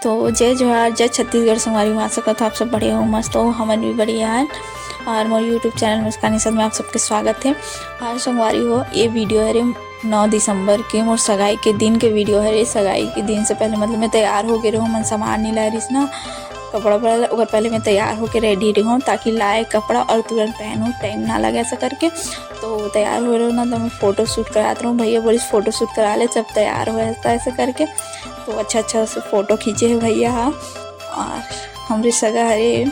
तो जय जोहार, जय छत्तीसगढ़ संगवारी हो। आशा करता आप सब बढ़िया हो, मस्त हो, हमन भी बढ़िया है। और मोर यूट्यूब चैनल मुस्कानी सब में आप सबके स्वागत है। आज संगवारी हो, ये वीडियो है 9 दिसंबर के मोर सगाई के दिन के वीडियो है। सगाई के दिन से पहले मतलब मैं तैयार हो गए रहूँ, मन सामान नहीं ला रही ना, कपड़ा पड़ा पहले मैं तैयार होकर रेडी रहूँ ताकि लाए कपड़ा और तुरंत पहनूँ, टाइम ना लगे ऐसा करके। तो तैयार हो रहा हूँ ना, तो मैं फ़ोटो शूट कराती रहूँ। भैया बोली फ़ोटो शूट करा ले, सब तैयार हो ऐसा करके। तो अच्छा से फ़ोटो खींचे है भैया। और हमारी सगा हरे